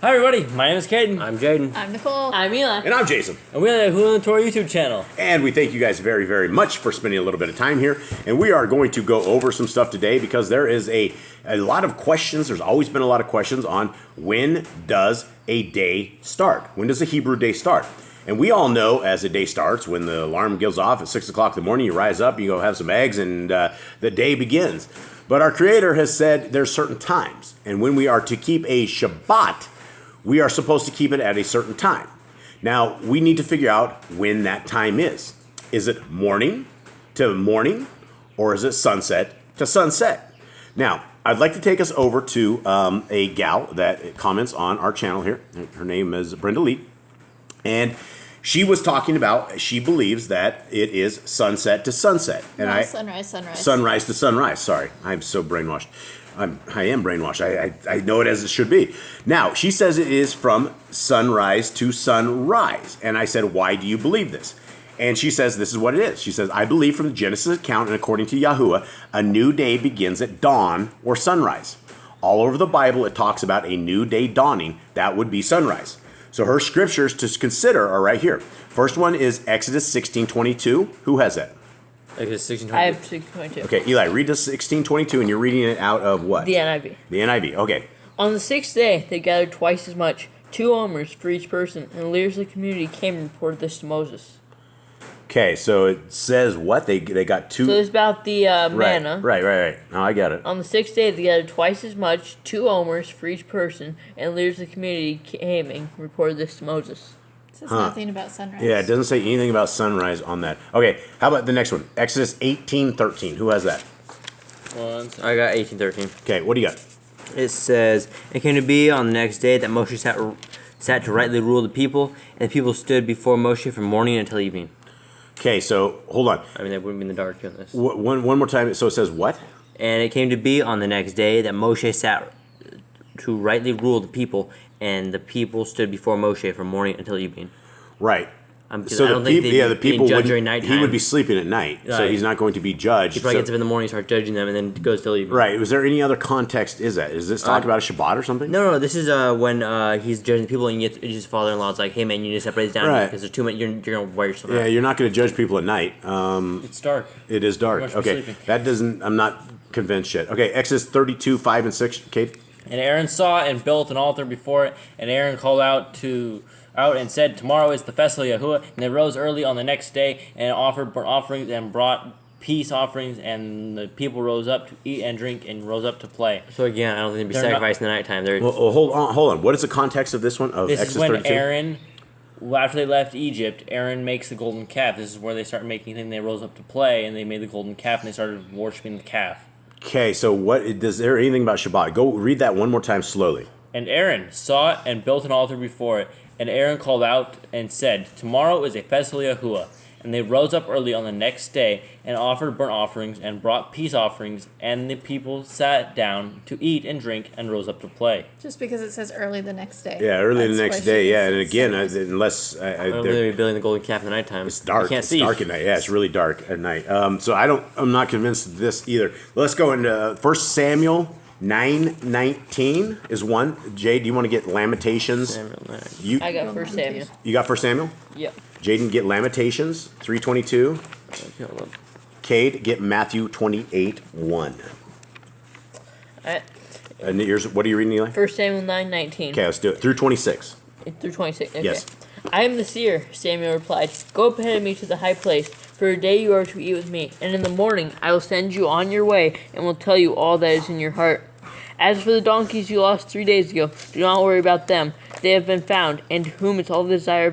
Hi everybody, my name is Caden. I'm Jaden. I'm Nicole. I'm Eli. And I'm Jason. And we are the Hulu and Torah YouTube channel. And we thank you guys very, very much for spending a little bit of time here. And we are going to go over some stuff today because there is a lot of questions. There's always been a lot of questions on when does a day start? When does a Hebrew day start? And we all know as a day starts, when the alarm goes off at 6 o'clock in the morning, you rise up, you go have some eggs, and the day begins. But our Creator has said there's certain times. And when we are to keep a Shabbat, we are supposed to keep it at a certain time. Now, we need to figure out when that time is. Is it morning to morning, or is it sunset to sunset? Now, I'd like to take us over to a gal that comments on our channel here. Her name is Brenda Lee. And she was talking about, she believes that it is sunset to sunset. And Sunrise. Sunrise to sunrise. Sorry, I'm so brainwashed. I am brainwashed. I know it as it should be. Now, she says it is from sunrise to sunrise. And I said, why do you believe this? And she says this is what it is. She says, I believe from the Genesis account and according to Yahuwah, a new day begins at dawn or sunrise. All over the Bible, it talks about a new day dawning. That would be sunrise. So her scriptures to consider are right here. First one is Exodus 16:22. Who has that? Exodus 16:22. I have 16:22. Okay, Eli, read this 16:22, and you're reading it out of what? The NIV. The NIV, okay. On the sixth day, they gathered twice as much, 2 omers for each person, and the leaders of the community came and reported this to Moses. Okay, so it says what? They got 2... So it's about the manna. Right. Now I got it. On the sixth day, they gathered twice as much, 2 omers for each person, and the leaders of the community came and reported this to Moses. It says nothing about sunrise. Yeah, it doesn't say anything about sunrise on that. Okay, how about the next one? Exodus 18:13. Who has that? I got 18:13. Okay, what do you got? It says, it came to be on the next day that Moshe sat to rightly rule the people, and the people stood before Moshe from morning until evening. Okay, so hold on. I mean, they wouldn't be in the dark doing this. One more time. So it says what? And it came to be on the next day that Moshe sat to rightly rule the people, and the people stood before Moshe from morning until evening. Right. So I don't think the people judged during nighttime. He would be sleeping at night, so Right. he's not going to be judged. He probably gets up in the morning, starts judging them, and then goes till evening. Right. Was there any other context? Is this talk about a Shabbat or something? No. This is when he's judging the people, and his father-in-law's like, "Hey man, you need to separate this down Right. because there's too many. You're gonna wear yourself out." Yeah, you're not going to judge people at night. It's dark. It is dark. Must be Okay, sleeping. that doesn't. I'm not convinced yet. Okay, Exodus 32:5 and 6. Kate. And Aaron saw and built an altar before it, and Aaron called out and said, tomorrow is the festival of Yahuwah. And they rose early on the next day and offered burnt offerings and brought peace offerings, and the people rose up to eat and drink and rose up to play. So again, I don't think they'd be They're not- sacrificed in the nighttime. They're Well, hold on. What is the context of this one? Of This Exodus is when 32? Aaron, after they left Egypt, Aaron makes the golden calf. This is where they start making things. They rose up to play, and they made the golden calf, and they started worshiping the calf. Okay, so is there anything about Shabbat? Go read that one more time slowly. And Aaron saw it and built an altar before it. And Aaron called out and said, tomorrow is a festival of Yahuwah. And they rose up early on the next day and offered burnt offerings and brought peace offerings. And the people sat down to eat and drink and rose up to play. Just because it says early the next day. Yeah, early That's the why next she day. Yeah, thinks and it's again, sunrise. unless I don't think they'd be building the golden calf in the nighttime. it's dark. You can't It's see. dark at night. Yeah, it's really dark at night. So I'm not convinced of this either. Let's go into 1 Samuel 9:19 is one. Jay, do you want to get Lamentations? I got 1 Samuel. You got 1 Samuel? Yep. Jaden, get Lamentations 3:22. Cade, get Matthew 28:1. And what are you reading, Eli? 1 Samuel 9:19. Okay, let's do it. Through 26. Through 26. Okay. Yes. I am the seer, Samuel replied. Go up ahead of me to the high place, for a day you are to eat with me, and in the morning I will send you on your way, and will tell you all that is in your heart. As for the donkeys you lost 3 days ago, do not worry about them. They have been found, and to whom it's all the desire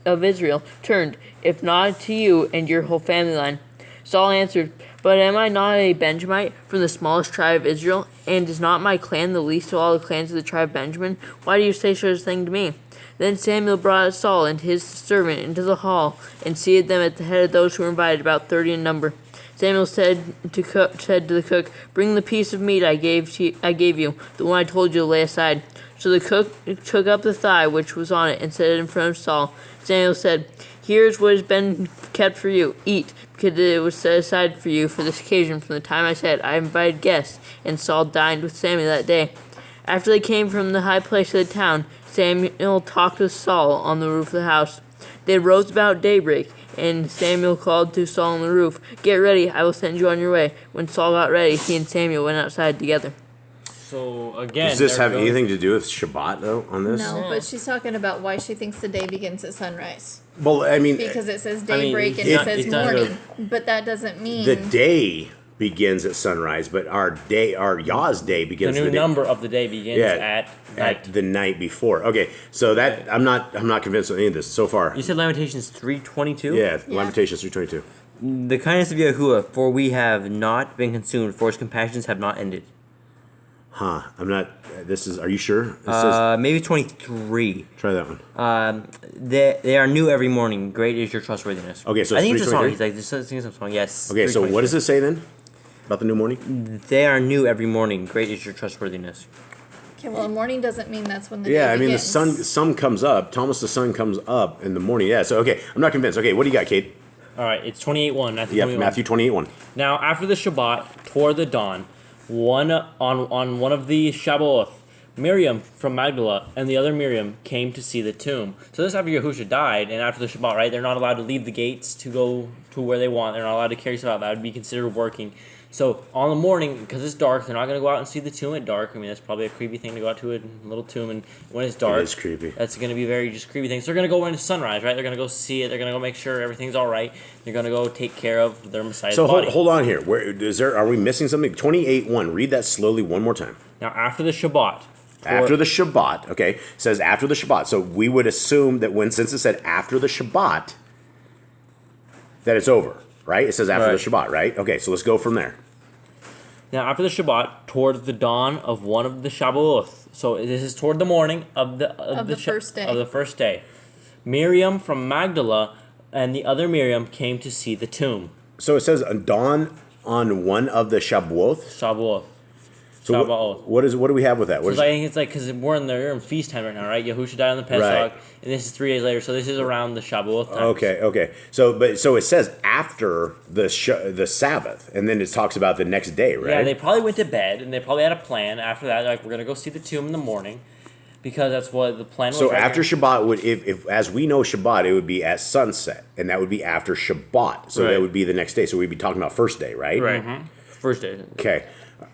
of Israel turned, if not to you and your whole family line. Saul answered, But am I not a Benjamite from the smallest tribe of Israel, and is not my clan the least of all the clans of the tribe of Benjamin? Why do you say such a thing to me? Then Samuel brought Saul and his servant into the hall, and seated them at the head of those who were invited, about 30 in number. Samuel said to the cook, Bring the piece of meat I gave you, the one I told you to lay aside. So the cook took up the thigh which was on it, and set it in front of Saul. Samuel said, Here is what has been kept for you. Eat, because it was set aside for you for this occasion from the time I said, I invited guests. And Saul dined with Samuel that day. After they came from the high place of the town, Samuel talked with Saul on the roof of the house. They rose about daybreak, and Samuel called to Saul on the roof, "Get ready, I will send you on your way." When Saul got ready, he and Samuel went outside together. So again, Does this they're have going- anything to do with Shabbat, though, on this? No, but she's talking about why she thinks the day begins at sunrise. Well, I mean, Because it says I mean, daybreak and it's it not- says it's not morning. But that doesn't mean the day begins at sunrise, but our Yah's day The begins new the day, number of the day begins at night. the night before. Okay, so that I'm not convinced of any of this so far. You said Lamentations 3:22. Yeah, Yeah. Lamentations 3:22. The kindness of Yahuwah, for we have not been consumed, for his compassions have not ended. Huh? I'm not. This is. Are you sure? It says, Maybe 23. try that one. They are new every morning. Great is your trustworthiness. Okay, so I it's think it's a song. 3:23? He's like, this singing some song. Yes. Okay, so what does 3:23. it say then about the new morning? They are new every morning. Great is your trustworthiness. okay, well, morning doesn't mean that's when the Yeah, day I mean begins. the sun comes up. Thomas the sun comes up in the morning. Yeah. So okay, I'm not convinced. Okay, what do you got, Kate? All right, it's 28:1. Matthew Yeah, 21. Matthew 28:1. Now, after the Shabbat, toward the dawn, on one of the Shabbath, Miriam from Magdala and the other Miriam came to see the tomb. So this after Yahusha died, and after the Shabbat, right? They're not allowed to leave the gates to go to where they want. They're not allowed to carry stuff out. That would be considered working. So on the morning, because it's dark, they're not going to go out and see the tomb at dark. I mean, that's probably a creepy thing to go out to a little tomb, and when it's dark, It is creepy. that's going to be very just creepy thing. So they're going to go when it's sunrise, right? They're going to go see it. They're going to go make sure everything's all right. They're going to go take care of their Messiah's So body. hold on here. Where is there? Are we missing something? 28:1. Read that slowly one more time. Now, after the Shabbat. After the Shabbat, okay, it says after the Shabbat. So we would assume that since it said after the Shabbat, that it's over, right? It says after the Shabbat, right? Okay, so let's go from there. Now, after the Shabbat, toward the dawn of one of the Shabbath. So this is toward the morning of the first day. Of the first day. Miriam from Magdala and the other Miriam came to see the tomb. So it says dawn on one of the Shabbath. Shabbath. So Shabbath. what do we have with that? What So is, I think it's like because we're in feast time right now, right? Yahusha died on the Pesach, Right. and this is 3 days later. So this is around the Shabbath time. okay. So it says after the Sabbath, and then it talks about the next day, right? Yeah, they probably went to bed, and they probably had a plan after that. Like, we're gonna go see the tomb in the morning, because that's what the plan was. So right? after Shabbat would, if as we know Shabbat, it would be at sunset, and that would be after Shabbat. So Right. that would be the next day. So we'd be talking about first day, right? Right. First day. Okay.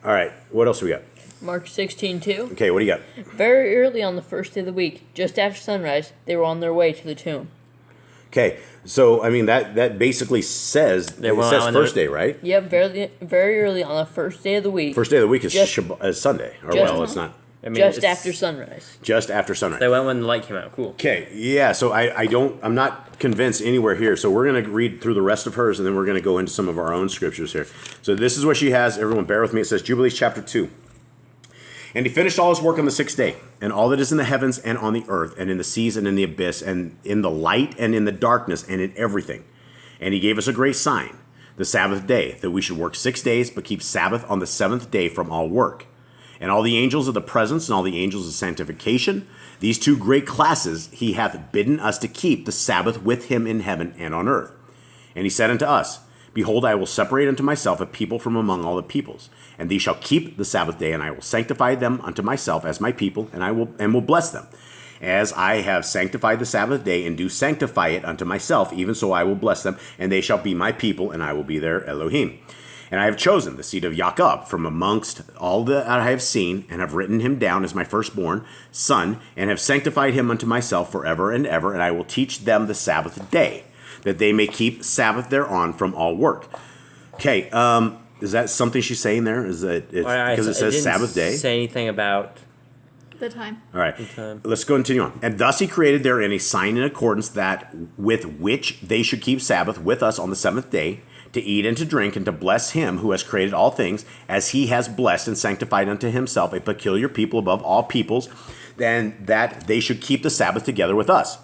All right. What else do we got? Mark 16:2. Okay. What do you got? Very early on the first day of the week, just after sunrise, they were on their way to the tomb. Okay. So I mean that basically says it went says out on first the- day, right? Yep, very early on the first day of the week, First day of the week is Just- Sunday, or just- well, it's not. I mean, just it's- after sunrise. Just after sunrise. They went when the light came out. Cool. Okay, yeah, so I'm not convinced anywhere here. So we're going to read through the rest of hers, and then we're going to go into some of our own scriptures here. So this is what she has. Everyone bear with me. It says Jubilees chapter 2. And he finished all his work on the sixth day, and all that is in the heavens and on the earth, and in the seas and in the abyss, and in the light and in the darkness, and in everything. And he gave us a great sign, the Sabbath day, that we should work 6 days, but keep Sabbath on the seventh day from all work. And all the angels of the presence and all the angels of sanctification, these two great classes he hath bidden us to keep the Sabbath with him in heaven and on earth. And he said unto us, Behold, I will separate unto myself a people from among all the peoples, and these shall keep the Sabbath day, and I will sanctify them unto myself as my people, and will bless them. As I have sanctified the Sabbath day, and do sanctify it unto myself, even so I will bless them, and they shall be my people, and I will be their Elohim. And I have chosen the seed of Jacob from amongst all that I have seen, and have written him down as my firstborn son, and have sanctified him unto myself forever and ever, and I will teach them the Sabbath day, that they may keep Sabbath thereon from all work. Okay, is that something she's saying there? Is that because it says didn't Sabbath day? Say anything about? The time. All right, let's continue on. And thus he created therein a sign in accordance that with which they should keep Sabbath with us on the seventh day, to eat and to drink, and to bless him who has created all things, as he has blessed and sanctified unto himself a peculiar people above all peoples, and that they should keep the Sabbath together with us.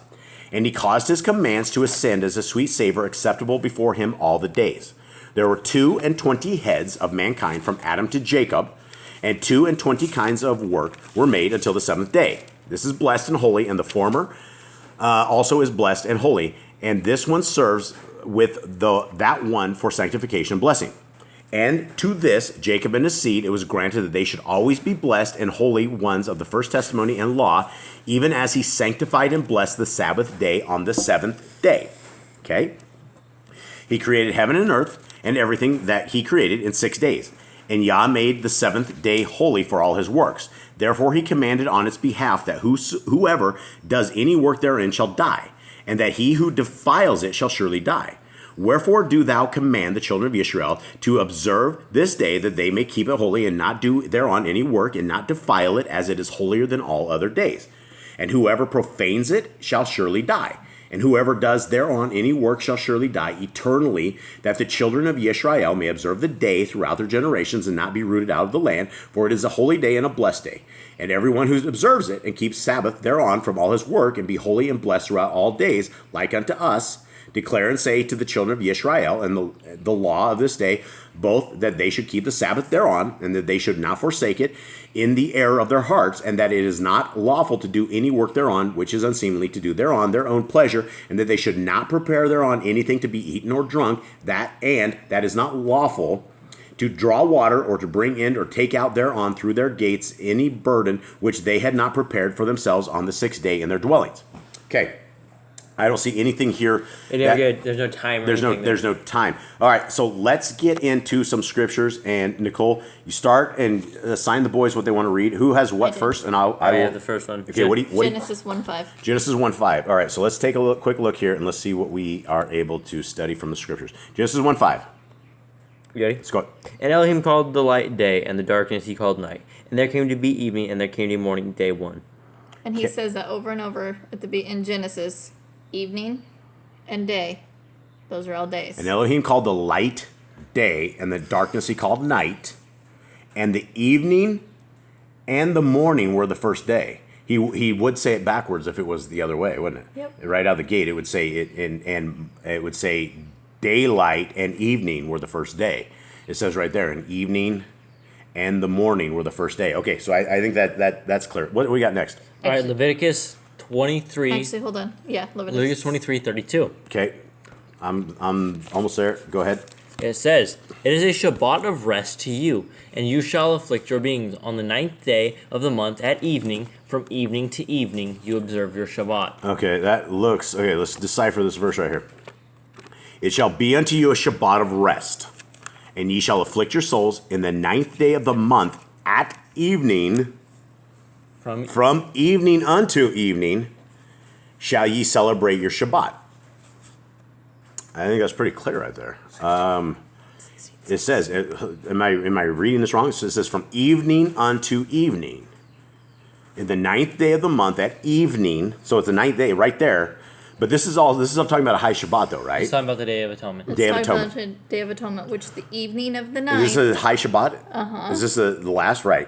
And he caused his commands to ascend as a sweet savor acceptable before him all the days. There were 22 heads of mankind from Adam to Jacob, and 22 kinds of work were made until the seventh day. This is blessed and holy, and the former also is blessed and holy, and this one serves with that one for sanctification and blessing. And to this, Jacob and his seed, it was granted that they should always be blessed and holy ones of the first testimony and law, even as he sanctified and blessed the Sabbath day on the seventh day. Okay? He created heaven and earth and everything that he created in 6 days. And Yah made the seventh day holy for all his works. Therefore he commanded on its behalf that whoever does any work therein shall die, and that he who defiles it shall surely die. Wherefore do thou command the children of Israel to observe this day, that they may keep it holy, and not do thereon any work, and not defile it, as it is holier than all other days. And whoever profanes it shall surely die. And whoever does thereon any work shall surely die eternally, that the children of Israel may observe the day throughout their generations, and not be rooted out of the land, for it is a holy day and a blessed day. And everyone who observes it and keeps Sabbath thereon from all his work, and be holy and blessed throughout all days, like unto us, declare and say to the children of Israel and the law of this day, both that they should keep the Sabbath thereon, and that they should not forsake it in the error of their hearts, and that it is not lawful to do any work thereon, which is unseemly to do thereon their own pleasure, and that they should not prepare thereon anything to be eaten or drunk, that is not lawful to draw water, or to bring in or take out thereon through their gates any burden which they had not prepared for themselves on the sixth day in their dwellings. Okay. I don't see anything here. There's no time. There's no time. All right, so let's get into some scriptures. And Nicole, you start and assign the boys what they want to read. Who has what first? And I will have the first one. Okay, Genesis 1:5. Genesis 1:5. All right, so let's take a quick look here, and let's see what we are able to study from the scriptures. Genesis 1:5. You ready? Let's go. And Elohim called the light day, and the darkness he called night. And there came to be evening, and there came to be morning, day one. And he says that over and over in Genesis. Evening and day. Those are all days. And Elohim called the light day, and the darkness he called night. And the evening and the morning were the first day. He would say it backwards if it was the other way, wouldn't it? Yep. Right out of the gate, it would say and it would say daylight and evening were the first day. It says right there, and evening and the morning were the first day. Okay, so I think that's clear. What do we got next? All right, Leviticus 23. Actually, hold on. Yeah, Leviticus 23:32. Okay, I'm almost there. Go ahead. It says, "It is a Shabbat of rest to you, and you shall afflict your beings on the 9th day of the month at evening. From evening to evening you observe your Shabbat." Okay, okay, let's decipher this verse right here. "It shall be unto you a Shabbat of rest, and ye shall afflict your souls in the 9th day of the month at evening. From evening unto evening shall ye celebrate your Shabbat." I think that's pretty clear right there. It says, am I reading this wrong? It says from evening unto evening. In the 9th day of the month at evening, so it's the 9th day right there. But this is I'm talking about a high Shabbat though, right? It's talking about the Day of Atonement. Day of Atonement. About Day of Atonement, which the evening of the ninth. Is this a high Shabbat? Uh-huh. Is this the last? Right.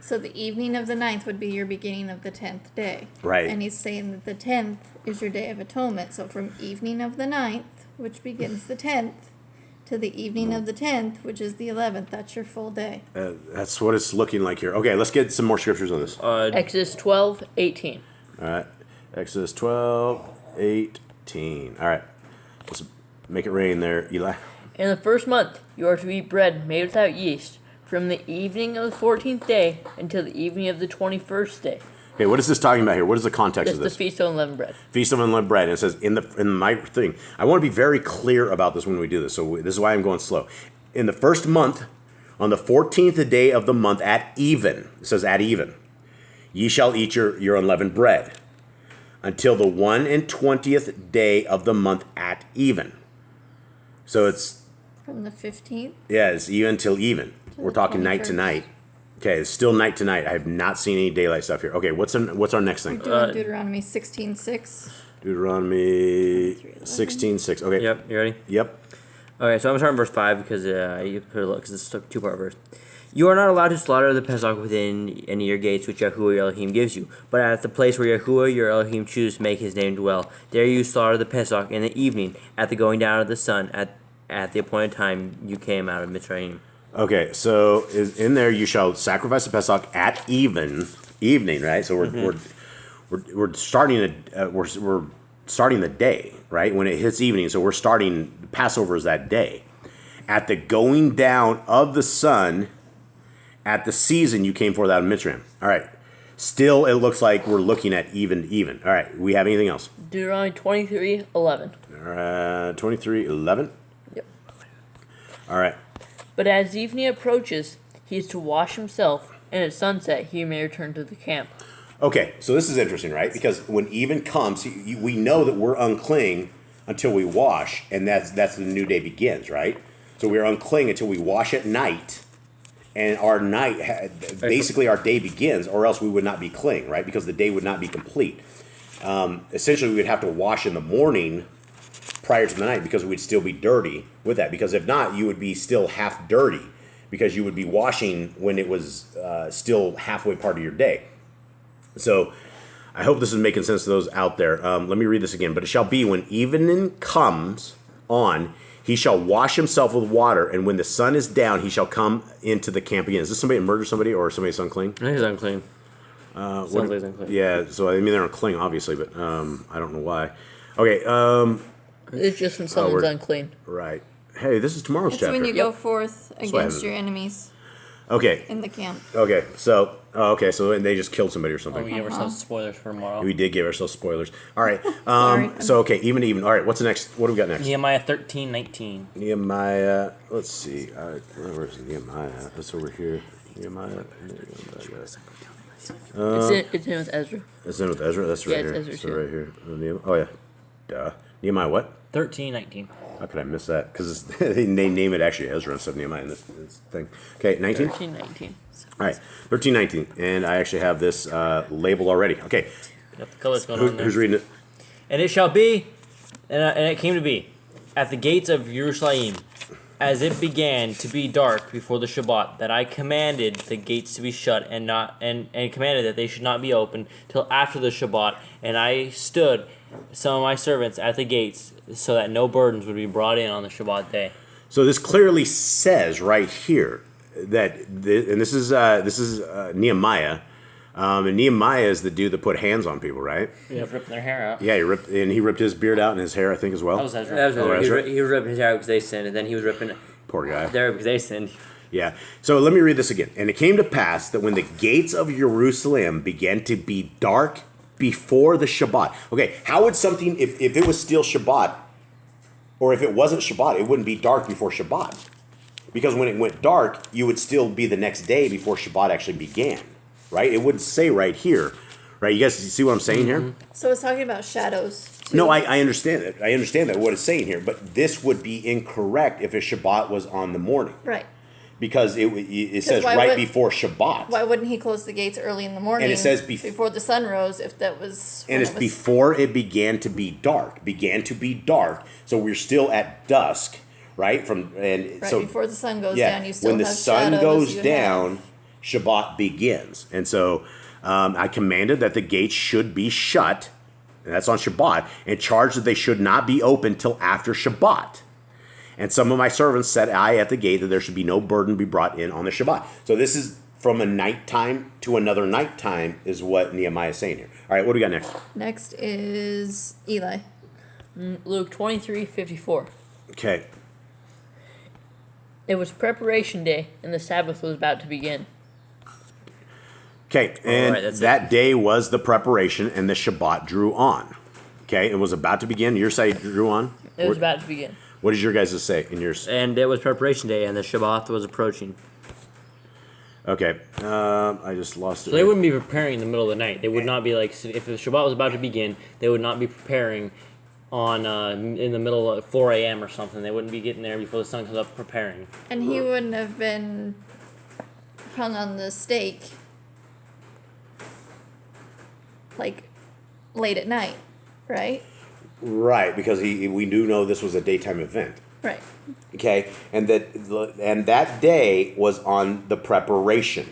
So the evening of the 9th would be your beginning of the 10th day. Right. And he's saying that the 10th is your Day of Atonement. So from evening of the 9th, which begins the 10th, to the evening of the 10th, which is the 11th, that's your full day. That's what it's looking like here. Okay, let's get some more scriptures on this. Exodus 12:18. All right. Exodus 12:18. All right. Let's make it rain there, Eli. In the first month you are to eat bread made without yeast, from the evening of the 14th day until the evening of the 21st day. Okay, what is this talking about here? What is the context That's of this? the Feast of Unleavened Bread. Feast of Unleavened Bread. And it says in my thing. I want to be very clear about this when we do this. So this is why I'm going slow. In the first month, on the 14th day of the month at even, it says at even, ye shall eat your unleavened bread until the 21st day of the month at even. So it's From the 15th? yeah, it's even till even. We're talking night to 21st. night. Okay, it's still night to night. I have not seen any daylight stuff here. Okay, what's our next thing? We're doing Deuteronomy 16:6. Deuteronomy 16:6. Okay. Yep, you ready? Yep. Okay, so I'm starting verse 5 because you put a look because it's a two-part verse. You are not allowed to slaughter the Pesach within any of your gates which Yahuwah your Elohim gives you, but at the place where Yahuwah your Elohim chooses to make his name dwell, there you slaughter the Pesach in the evening at the going down of the sun at the appointed time you came out of Mitzrayim. Okay, so in there you shall sacrifice the Pesach at evening, right? So we're starting we're starting the day, right? When it hits evening, so we're starting Passover is that day. at the going down of the sun, at the season you came forth out of Mitzrayim. All right. Still, it looks like we're looking at even to even. All right. We have anything else? Deuteronomy 23:11. 23:11. Yep. All right. But as evening approaches, he is to wash himself, and at sunset he may return to the camp. Okay, so this is interesting, right? Because when even comes, we know that we're unclean until we wash, and that's when the new day begins, right? So we're unclean until we wash at night, and our night, basically our day begins, or else we would not be clean, right? Because the day would not be complete. Essentially, we would have to wash in the morning prior to the night because we'd still be dirty with that. Because if not, you would be still half dirty because you would be washing when it was still halfway part of your day. So I hope this is making sense to those out there. Let me read this again. But it shall be when evening comes on, he shall wash himself with water, and when the sun is down, he shall come into the camp again. Is this somebody that murdered somebody or somebody's unclean? I think he's unclean. Sounds like he's unclean. Yeah, so I mean they're unclean, obviously, but I don't know why. Okay, It's just when someone's unclean. right. Hey, this is tomorrow's It's chapter. when you go forth against I your enemies Okay, in the camp. okay, so and they just killed somebody or something. We gave ourselves spoilers for tomorrow. We did give ourselves spoilers. All right. Sorry. So okay, even. All right. What's the next? What do we got next? Nehemiah 13:19. Nehemiah. Let's see. Where's Nehemiah? That's over here. Nehemiah. It's in with Ezra. It's in with Ezra. That's right Yeah, here. it's Ezra So too. right here. Oh yeah. Duh. Nehemiah what? 13:19. How could I miss that? Because they name it actually Ezra instead of Nehemiah in this thing. Okay, 19. 13:19. All right, 13:19, and I actually have this labeled already. Okay, Got the colors going on there. who's reading it? And it shall be, and it came to be, at the gates of Jerusalem, as it began to be dark before the Shabbat, that I commanded the gates to be shut and commanded that they should not be opened till after the Shabbat. And I stood some of my servants at the gates, so that no burdens would be brought in on the Shabbat day. So this clearly says right here that, and this is Nehemiah, and Nehemiah is the dude that put hands on people, right? Yeah, ripping their hair out. Yeah, he ripped his beard out and his hair, I think, as well. That was Ezra. That was Oh, he, Ezra? he was ripping his hair out because they sinned, and then he was ripping Poor guy. their because they sinned. Yeah. So let me read this again. And it came to pass that when the gates of Jerusalem began to be dark before the Shabbat. Okay, how would something, if it was still Shabbat, or if it wasn't Shabbat, it wouldn't be dark before Shabbat. Because when it went dark, you would still be the next day before Shabbat actually began, right? It wouldn't say right here, right? You guys see what I'm saying here? So it's talking about shadows. Too. No, I understand that. I understand that what it's saying here, but this would be incorrect if a Shabbat was on the morning, Right. because it says why right would- before Shabbat, Why wouldn't he close the gates early in the morning? And it says before the sun rose, if that was. and when it's it was- before it began to be dark. Began to be dark, so we're still at dusk, right? Right So before the sun goes yeah, down, you still when the have sun shadows, goes you down, have- Shabbat begins, and so I commanded that the gates should be shut. And that's on Shabbat, and charged that they should not be opened till after Shabbat. And some of my servants said I at the gate that there should be no burden be brought in on the Shabbat. So this is from a nighttime to another nighttime is what Nehemiah is saying here. All right, what do we got next? Next is Eli. Luke 23:54. Okay. It was preparation day, and the Sabbath was about to begin. Okay, and right, that's that day was the preparation, and the Shabbat drew on. Okay, it was about to begin. Your side drew on. It was about to begin. What does your guys' say in yours? And it was preparation day, and the Shabbat was approaching. Okay, I just lost it. So they wouldn't be preparing in the middle of the night. They would not be like, if the Shabbat was about to begin, they would not be preparing on in the middle of 4 a.m. or something. They wouldn't be getting there before the sun comes up preparing. And he wouldn't have been hung on the stake like late at night, right? Right, because we do know this was a daytime event. Right. Okay, and that day was on the preparation.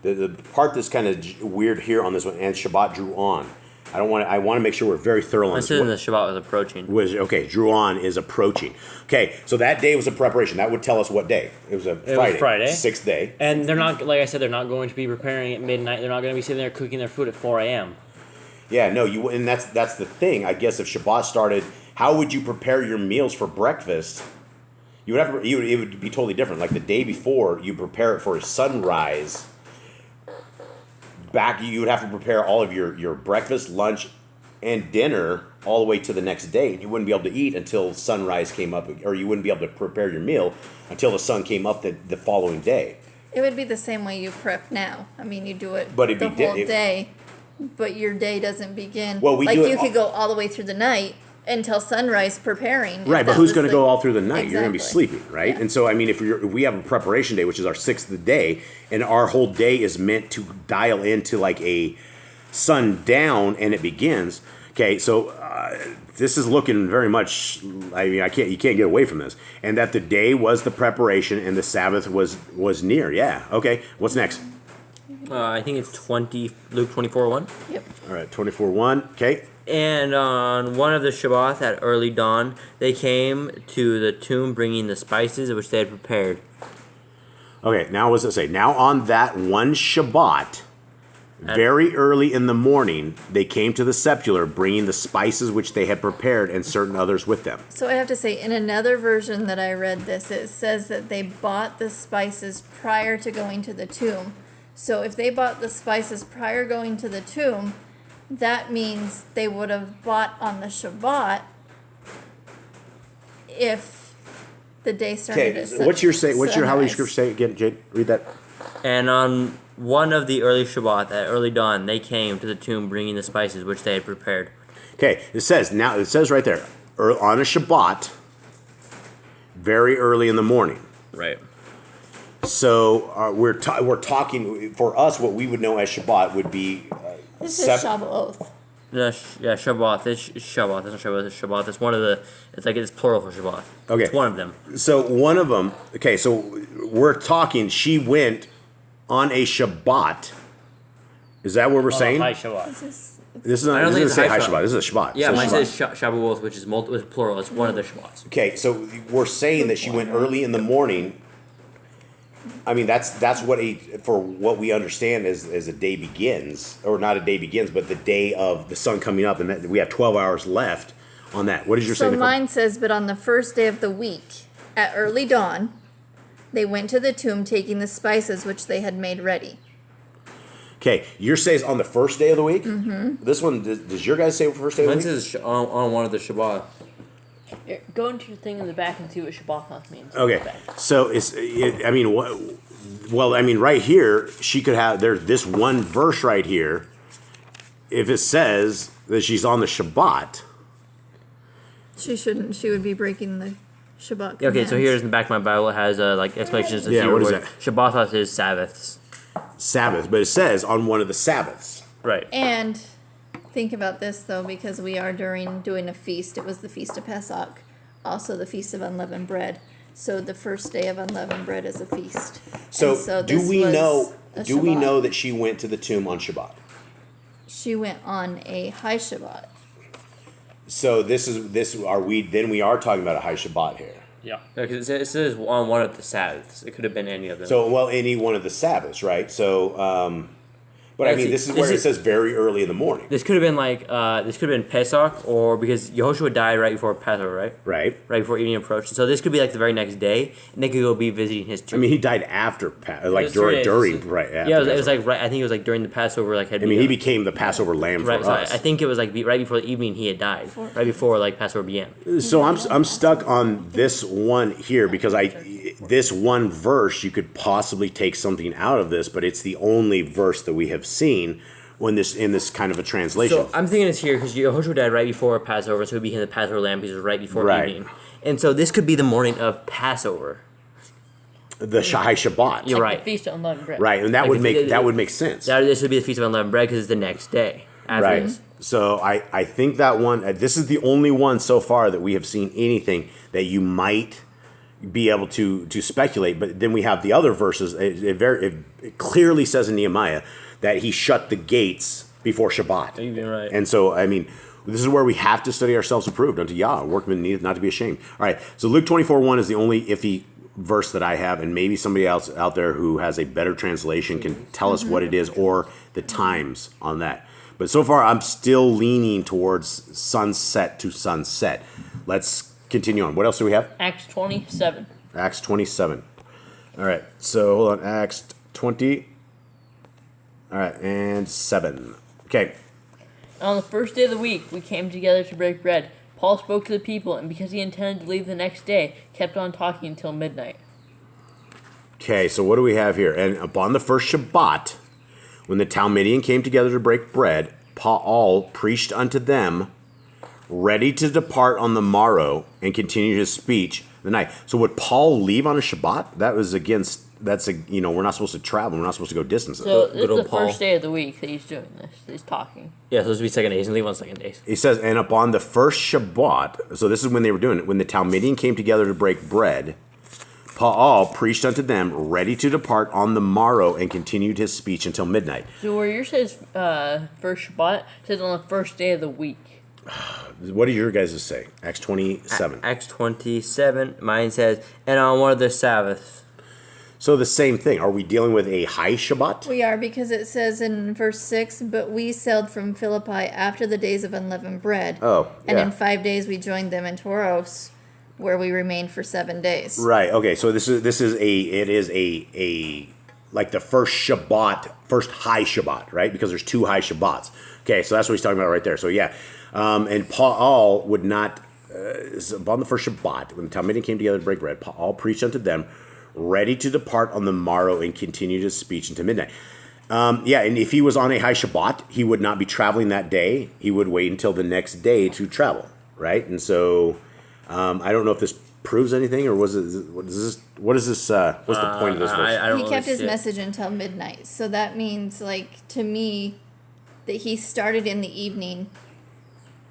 The part that's kind of weird here on this one, and Shabbat drew on. I want to make sure we're very thorough on I this. said the Shabbat was approaching. Okay, drew on is approaching. Okay, so that day was a preparation. That would tell us what day. It was Friday. Sixth day. And they're not, like I said, they're not going to be preparing at midnight. They're not going to be sitting there cooking their food at 4 a.m. Yeah, no, and that's the thing. I guess if Shabbat started, how would you prepare your meals for breakfast You would have to, it would be totally different. Like the day before, you prepare it for a sunrise. You would have to prepare all of your breakfast, lunch, and dinner all the way to the next day. You wouldn't be able to eat until sunrise came up, or you wouldn't be able to prepare your meal until the sun came up the following day. It would be the same way you prep now. I mean, you do it But it'd the be whole day, but your day doesn't begin. Well, we like do it you could go all the way through the night until sunrise preparing. if Right, but that who's was going to the- go all through the night? You're going to be Exactly. sleeping, right? Yeah. And so, I mean, if we have a preparation day, which is our 6th day, and our whole day is meant to dial into like a sundown, and it begins. Okay, so this is looking very much. I mean, you can't get away from this. And that the day was the preparation, and the Sabbath was near. Yeah. Okay. What's next? I think it's Luke 24:1. Yep. All right, 24:1. Okay. And on one of the Shabbath at early dawn, they came to the tomb bringing the spices which they had prepared. Okay. Now, what does it say? Now on that one Shabbat, very early in the morning, they came to the sepulchre, bringing the spices which they had prepared, and certain others with them. So I have to say, in another version that I read this, it says that they bought the spices prior to going to the tomb. So if they bought the spices prior going to the tomb, that means they would have bought on the Shabbat if the day started Okay, at sun- what's your say? What's your how do you sunrise. scripture say again, Jade? Read that. And on one of the early Shabbat at early dawn, they came to the tomb bringing the spices which they had prepared. Okay, it says right there, on a Shabbat, very early in the morning. Right. So we're talking for us. What we would know as Shabbat would be This is Shavuot. Yeah, Shabbat. It's Shabbat. That's not Shabbat. It's Shabbat. It's one of the. It's plural for Shabbat. Okay. It's one of them. So one of them. Okay, so we're talking. She went on a Shabbat. Is that what we're saying? High Shabbat. This is I not. don't This think doesn't it's say high high Shabbat. Shabbat. This is a Shabbat. Yeah, So mine Shabbat. says Shavuot, which is it's plural. It's one of the Shabbats. Okay, so we're saying that she went early in the morning. I mean, that's what for what we understand as a day begins, or not a day begins, but the day of the sun coming up, and that we have 12 hours left on that. What is your So saying? mine says, but on the first day of the week, at early dawn, they went to the tomb taking the spices which they had made ready. Okay, your says on the first day of the week. Mm-hmm. This one does your guys say first day of the Mine week? says on one of the Shabbat. Here, go into your thing in the back and see what Shabbat means. Okay, so I mean, well, I mean, right here she could have. There's this one verse right here. If it says that she's on the Shabbat, She shouldn't. She would be breaking the Shabbat. Okay, so commands. here's in the back of my Bible. It has explanations of Yeah, the what is word. that? Shabbath is Sabbaths. Sabbath, but it says on one of the Sabbaths. Right. And think about this though, because we are doing a feast. It was the feast of Pesach, also the feast of unleavened bread. So the first day of unleavened bread is a feast. So, And do this we was know? a Do we Shabbat. know that she went to the tomb on Shabbat? She went on a high Shabbat. So we are talking about a high Shabbat here. Yeah. Because it says on one of the Sabbaths. It could have been any of them. So any one of the Sabbaths, right? So, but I Yeah, mean, see, this is this where it is- says very early in the morning, this could have been this could have been Pesach, or because Yehoshua died right before Passover, right? right? Right before evening approached. So this could be like the very next day, and they could go be visiting his I tomb. mean, he died after, like was 3 days. during, right? After Yeah, it was Passover. like right. I think it was like during the Passover. Like I mean, he became the Passover lamb right. for So us. I think it was like right before the evening he had died. Right before like Passover began. So I'm stuck on this one here because this one verse you could possibly take something out of this, but it's the only verse that we have seen in this kind of a translation. So I'm thinking it's here because Yehoshua died right before Passover, so he became the Passover lamb because it was right before Right. evening. And so this could be the morning of Passover. the High Shabbat, You're Like right. the feast of unleavened bread. right? And that Like would if make it- that would make sense. This would be the Feast of Unleavened Bread because it's the next day. After Right. this. So I think that one, this is the only one so far that we have seen anything that you might be able to speculate. But then we have the other verses. It clearly says in Nehemiah that he shut the gates before Shabbat. You're right. And so, I mean, this is where we have to study ourselves approved unto Yah. Workmen needeth not to be ashamed. All right. So Luke 24:1 is the only iffy verse that I have, and maybe somebody else out there who has a better translation can tell us what it is or the times on that. But so far, I'm still leaning towards sunset to sunset. Let's continue on. What else do we have? Acts 27. Acts 27. All right. So hold on. Acts 20. All right, and 7. Okay. On the first day of the week, we came together to break bread. Paul spoke to the people, and because he intended to leave the next day, kept on talking until midnight. Okay, so what do we have here? And upon the first Shabbat, when the Talmudian came together to break bread, Paul preached unto them, ready to depart on the morrow, and continued his speech the night. So would Paul leave on a Shabbat? That was against. We're not supposed to travel. We're not supposed to go distances. So this good is old the Paul. first day of the week that he's doing this. He's talking. Yeah, so this would be second days and leave on second days. He says, and upon the first Shabbat, so this is when they were doing it, when the Talmudian came together to break bread, Paul preached unto them, ready to depart on the morrow, and continued his speech until midnight. So where yours says first Shabbat, it says on the first day of the week. What do your guys say? Acts 27. Acts 27, mine says, and on one of the Sabbaths. So the same thing. Are we dealing with a high Shabbat? We are, because it says in verse 6, but we sailed from Philippi after the days of unleavened bread. Oh, And yeah. in 5 days we joined them in Toros, where we remained for 7 days. Right. Okay. So it is a like the first Shabbat, first high Shabbat, right? Because there's 2 high Shabbats. Okay. So that's what he's talking about right there. So yeah, and Paul would not upon the first Shabbat when the Talmudian came together to break bread. Paul preached unto them, ready to depart on the morrow, and continued his speech until midnight. And if he was on a high Shabbat, he would not be traveling that day. He would wait until the next day to travel, right? And so I don't know if this proves anything, or what's the point of this verse? I don't He kept really his see it. message until midnight. So that means, like, to me, that he started in the evening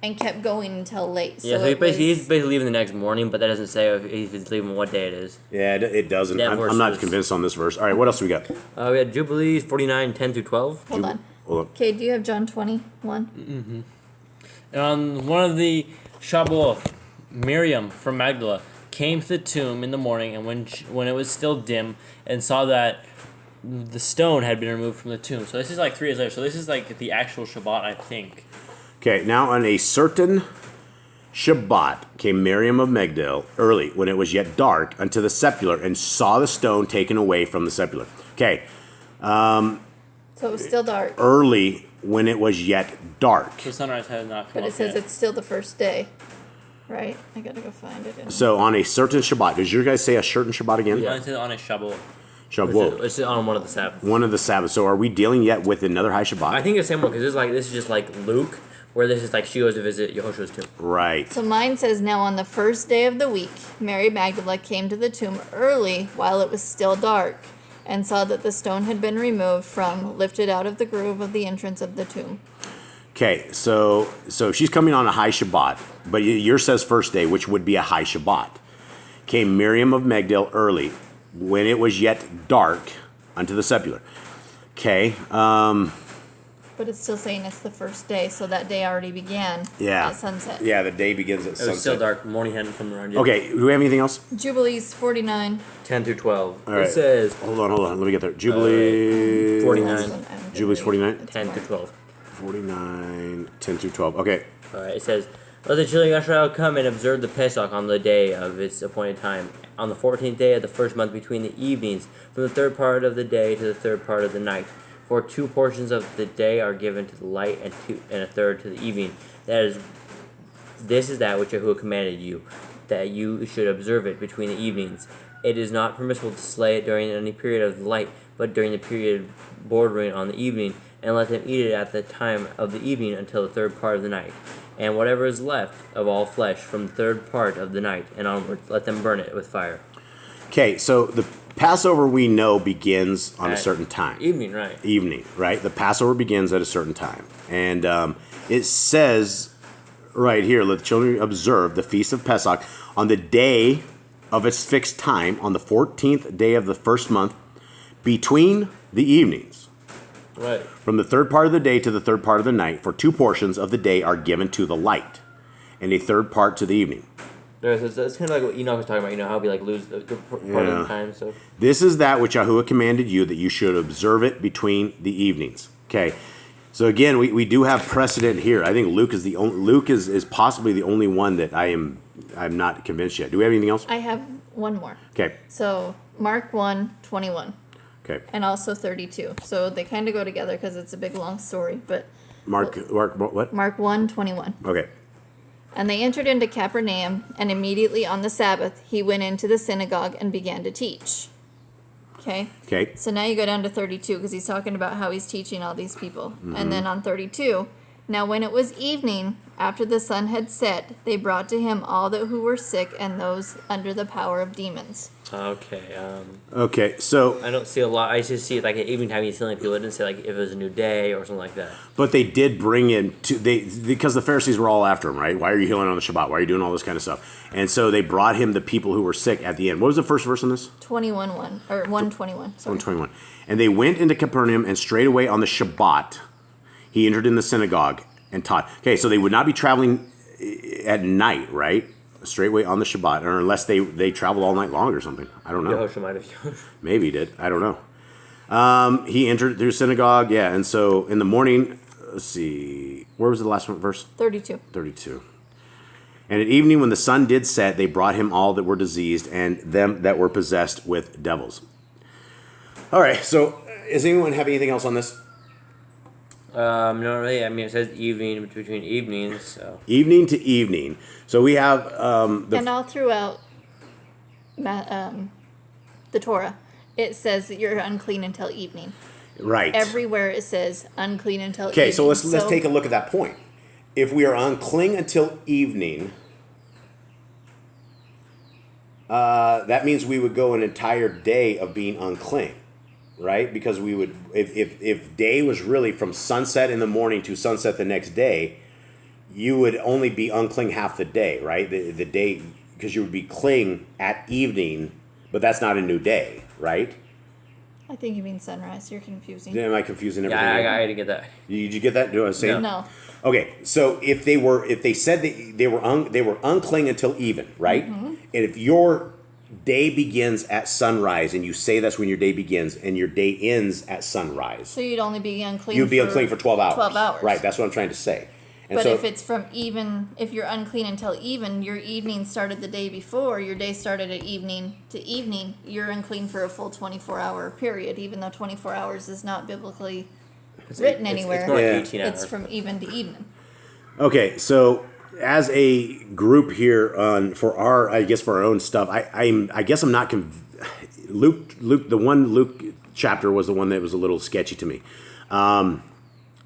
and kept going until late. Yeah, so it he's basically leaving the next morning, but that doesn't say if he's leaving what day it is. Yeah, it doesn't. That I'm verse not is- convinced on this verse. All right, what else we got? We had Jubilees 49, 10 through 12. Hold on. Hold on. Okay, do you have John 21? And on one of the Shabbos, Miriam from Magdala came to the tomb in the morning, and when it was still dim, and saw that the stone had been removed from the tomb. So this is like 3 days later. So this is like the actual Shabbat, I think. Okay, now on a certain Shabbat came Miriam of Magdala early, when it was yet dark, unto the sepulchre, and saw the stone taken away from the sepulchre. Okay, So it was still dark. early when it was yet dark. The sunrise had not come But it up says yet. it's still the first day. Right? I gotta go find it. So on a certain Shabbat, does your guys say a certain Shabbat again? Mine says on a Shabbos. Shavuot. It's on one of the Sabbaths. One of the Sabbaths. So are we dealing yet with another high Shabbat? I think it's the same one, because this is just like Luke, where this is like she goes to visit Yehoshua's tomb. Right. So mine says, now on the first day of the week, Mary Magdala came to the tomb early while it was still dark, and saw that the stone had been removed from, lifted out of the groove of the entrance of the tomb. Okay, so she's coming on a high Shabbat, but yours says first day, which would be a high Shabbat. Came Miriam of Magdala early, when it was yet dark, unto the sepulchre. Okay, But it's still saying it's the first day, so that day already began yeah. at sunset. Yeah, the day begins at It sunset. was still dark. Morning hadn't come around yet. Okay, do we have anything else? Jubilees 49. 10 through 12. All right. It says Hold on, let me get there. Jubilee... 49, Jubilees 49? 10 through 12. 49, 10 through 12. Okay, Alright, it says, let the children of Israel come and observe the Pesach on the day of its appointed time, on the 14th day of the first month between the evenings, from the third part of the day to the third part of the night. For 2 portions of the day are given to the light, and a third to the evening. This is that which Yahuwah commanded you, that you should observe it between the evenings. It is not permissible to slay it during any period of the light, but during the period bordering on the evening, and let them eat it at the time of the evening until the third part of the night. And whatever is left of all flesh from the third part of the night and onwards, let them burn it with fire. okay. So the Passover we know begins on a At certain time. Evening, right. Evening, right? The Passover begins at a certain time. And it says right here, let the children observe the feast of Pesach on the day of its fixed time, on the 14th day of the first month, between the evenings. Right. From the third part of the day to the third part of the night, for 2 portions of the day are given to the light, and a third part to the evening. There, so it's kind of like what Enoch was talking about, how we lose the part of the time. So This is that which Yahuwah commanded you, that you should observe it between the evenings. Okay. So again, we do have precedent here. I think Luke is possibly the only one that I'm not convinced yet. Do we have anything else? I have one more. Okay. So Mark 1:21. Okay. And also 32. So they kind of go together because it's a big long story. But Mark what? Mark 1:21. Okay. And they entered into Capernaum, and immediately on the Sabbath he went into the synagogue and began to teach. Okay? Okay. So now you go down to 32 because he's talking about how he's teaching all these people. Mm-hmm. And then on 32, now when it was evening, after the sun had set, they brought to him all that who were sick and those under the power of demons. Okay. Okay. So, I don't see a lot. I just see like at evening time he's healing people. It didn't say like if it was a new day or something like that. but they did bring in because the Pharisees were all after him, right? Why are you healing on the Shabbat? Why are you doing all this kind of stuff? And so they brought him the people who were sick at the end. What was the first verse on this? 21:1 or 1:21. Sorry. 121. And they went into Capernaum, and straightway on the Shabbat he entered in the synagogue and taught. Okay, so they would not be traveling at night, right? Straightway on the Shabbat, or unless they traveled all night long or something. I don't know. Yehoshua might have. Maybe he did. I don't know. He entered through synagogue, yeah, and so in the morning, let's see, where was the last one verse? 32. 32. And at evening, when the sun did set, they brought him all that were diseased and them that were possessed with devils. All right, so does anyone have anything else on this? Not really. I mean, it says evening between evenings. So Evening to evening. So we have And all throughout the Torah, it says that you're unclean until evening. right. Everywhere it says unclean until evening. Okay, so let's take a look at that point. If we are unclean until evening, that means we would go an entire day of being unclean, right? Because we would, if day was really from sunset in the morning to sunset the next day, you would only be unclean half the day, right? The day, because you would be clean at evening, but that's not a new day, right? I think you mean sunrise. You're confusing. Am I confusing everything? yeah, I didn't get that. Did you get that? Do I say? No. Okay, so if they said that they were unclean until even, right? Mm-hmm. And if your day begins at sunrise, and you say that's when your day begins, and your day ends at sunrise, So you'd only be unclean. you'd be unclean for 12 hours. 12 hours. Right. That's what I'm trying to say. And But so, if it's from even, if you're unclean until even, your evening started the day before, your day started at evening to evening, you're unclean for a full 24-hour period, even though 24 hours is not biblically written anywhere. It's more like Yeah. 18 hours. It's from even to even. okay, so as a group here for our own stuff, I guess I'm not Luke the one Luke chapter was the one that was a little sketchy to me.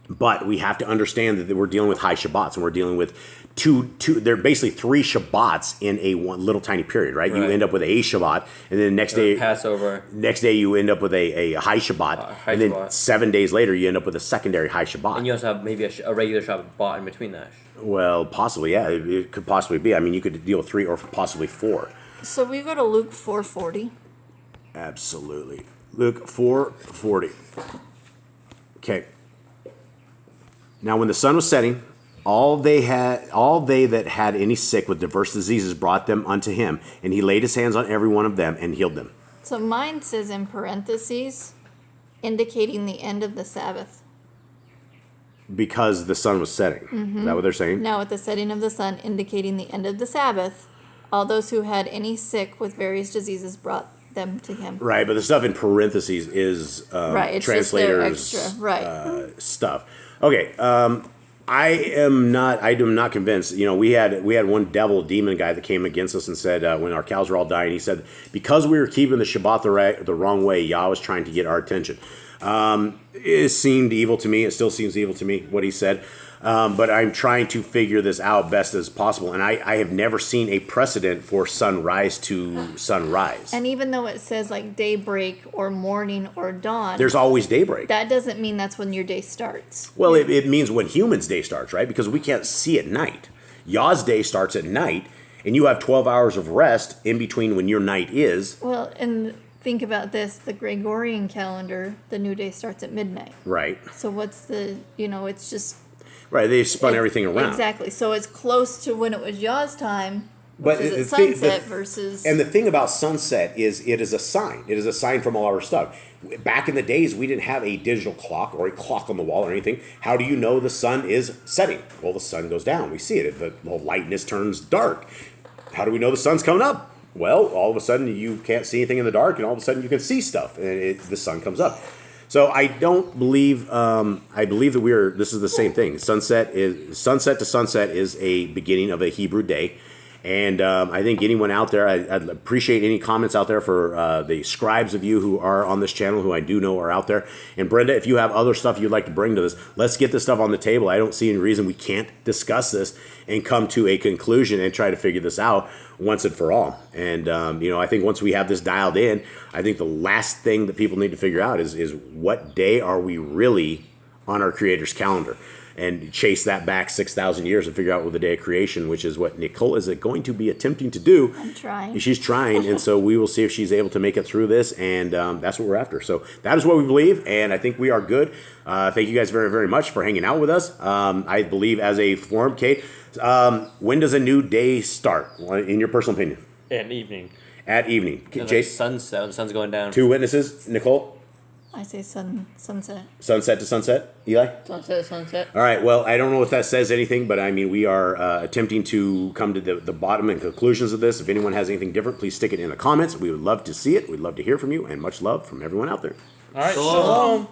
But we have to understand that we're dealing with high Shabbats, and we're dealing with two. They're basically three Shabbats in a one little tiny period, right? You Right. end up with a Shabbat, and then the next day, Passover. next day you end up with a high Shabbat, High and then Shabbat. 7 days later you end up with a secondary high Shabbat. And you also have maybe a regular Shabbat bought in between that. Well, possibly, yeah, it could possibly be. I mean, you could deal with 3 or possibly 4. So we go to Luke 4:40. Absolutely, Luke 4:40. Okay. Now, when the sun was setting, all they that had any sick with diverse diseases brought them unto him, and he laid his hands on every one of them and healed them. So mine says in parentheses, indicating the end of the Sabbath. Because the sun was setting. Is that what they're saying? Now at the setting of the sun, indicating the end of the Sabbath, all those who had any sick with various diseases brought them to him. Right, but the stuff in parentheses is Right, it's just their translators extra, right. Stuff. Okay, I am not convinced. You know, we had one demon guy that came against us and said when our cows were all dying, he said because we were keeping the Shabbat the wrong way, Yah was trying to get our attention. It seemed evil to me. It still seems evil to me what he said. But I'm trying to figure this out best as possible. And I have never seen a precedent for sunrise to sunrise. And even though it says like daybreak or morning or dawn, There's always daybreak. that doesn't mean that's when your day starts. Well, it means when humans' day starts, right? Because we can't see at night. Yah's day starts at night, and you have 12 hours of rest in between when your night is. Well, and think about this, the Gregorian calendar, the new day starts at midnight. Right. So what's it's just... Right, they've spun everything around. Exactly. So it's close to when it was Yah's time, But Is it the thing- sunset versus? And the thing about sunset is it is a sign. It is a sign from all our stuff. Back in the days, we didn't have a digital clock or a clock on the wall or anything. How do you know the sun is setting? Well, the sun goes down. We see it. The lightness turns dark. How do we know the sun's coming up? Well, all of a sudden you can't see anything in the dark, and all of a sudden you can see stuff, and the sun comes up. So I don't believe. I believe that this is the same thing. Sunset to sunset is a beginning of a Hebrew day. And I think anyone out there, I'd appreciate any comments out there for the scribes of you who are on this channel, who I do know are out there. And Brenda, if you have other stuff you'd like to bring to this, let's get this stuff on the table. I don't see any reason we can't discuss this and come to a conclusion and try to figure this out once and for all. And, I think once we have this dialed in, I think the last thing that people need to figure out is what day are we really on our Creator's calendar? And chase that back 6,000 years and figure out what the day of creation, which is what Nicole is going to be attempting to do. I'm trying. She's trying, and so we will see if she's able to make it through this, and that's what we're after. So that is what we believe, and I think we are good. Thank you guys very, very much for hanging out with us. I believe as a form, Kate, when does a new day start, in your personal opinion? At evening. At evening. Chase? Sunset. The sun's going down. 2 witnesses. Nicole? I say sunset. Sunset to sunset. Eli? Sunset. All right. Well, I don't know if that says anything, but I mean, we are attempting to come to the bottom and conclusions of this. If anyone has anything different, please stick it in the comments. We would love to see it. We'd love to hear from you, and much love from everyone out there. All right. Shalom.